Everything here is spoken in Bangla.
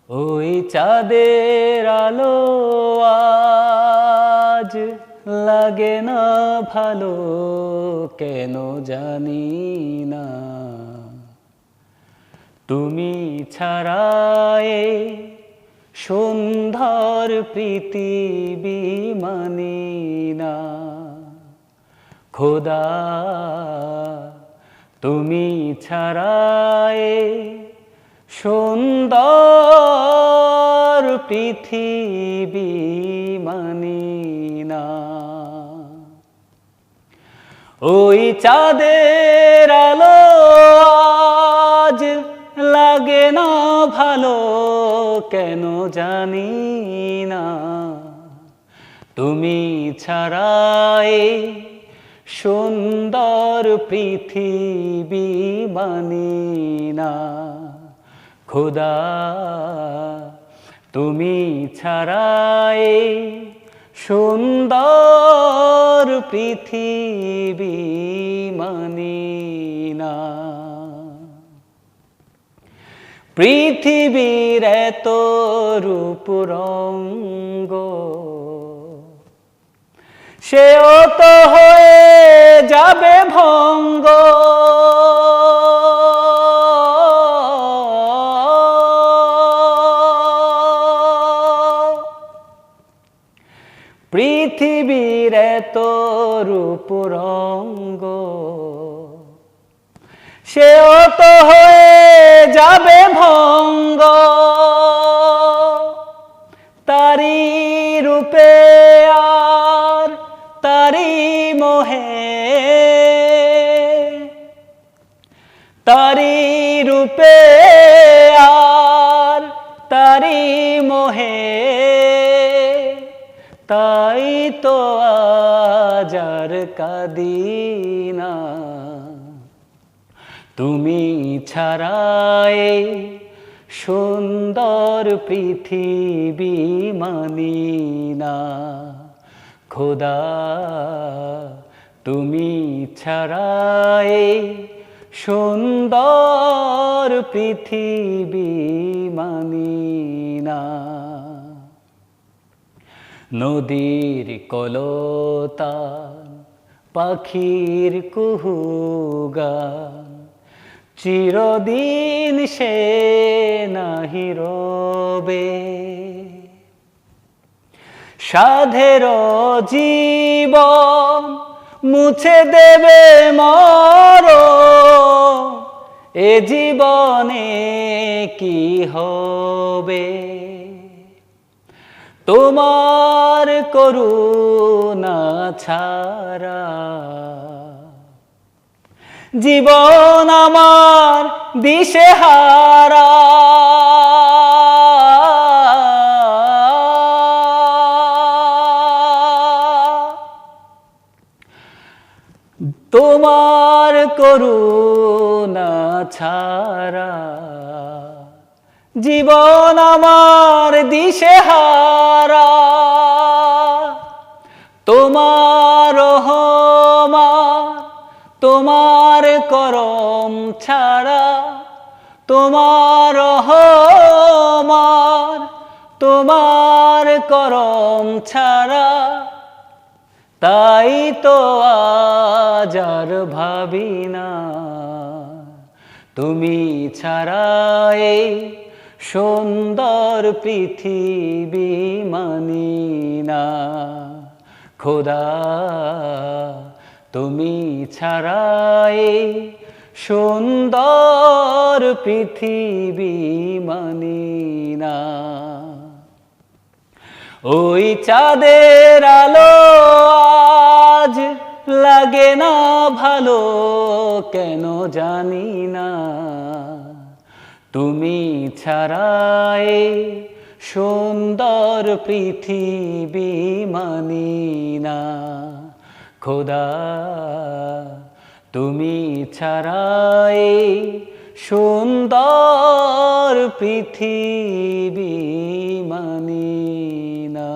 ওই চাঁদের আলো আজ লাগে না ভালো, কেন জানি না। তুমি ছাড়া এই সুন্দর পৃথিবী মানি না। খোদা তুমি ছাড়া এই সুন্দর পৃথিবী মানি না। ওই চাঁদের আলো আজ লাগে না ভালো, কেন জানি না। তুমি ছাড়া এই সুন্দর পৃথিবী মানি না। খোদা তুমি ছাড়া এই সুন্দর পৃথিবী মানি না। পৃথিবীর এত রূপ রঙ্গ, সেও তো হয়ে যাবে ভঙ্গ। পৃথিবীর এত রূপ রঙ্গ, সেও তো হয়ে যাবে ভঙ্গ। তারি রূপে আর তারি মোহে, তারি রূপে আর তারি মোহে, তাই তো আজ আর কাঁদি না। তুমি ছাড়া এই সুন্দর পৃথিবী মানি না। খোদা তুমি ছাড়া এই সুন্দর পৃথিবী মানি না। নদীর কলতান, পাখির কুহুগান, চিরদিন সে নাহি রবে। সাধের জীবন মুছে দেবে মরণ, এ জীবনে কি হবে। তোমার করুণা ছাড়া জীবন আমার দিশেহারা। তোমার করুণা ছাড়া জীবন আমার দিশেহারা। তোমার রহমত, তোমার করম ছাড়া, তোমার রহমত, তোমার করম ছাড়া, তাই তো আজ আর ভাবি না। তুমি ছাড়া এই সুন্দর পৃথিবী মানি না। খোদা তুমি ছাড়া এই সুন্দর পৃথিবী মানি না। ওই চাঁদের আলো আজ লাগে না ভালো, কেন জানি না। তুমি ছাড়া এই সুন্দর পৃথিবী মানি না। খোদা তুমি ছাড়া এই সুন্দর পৃথিবী মানি না।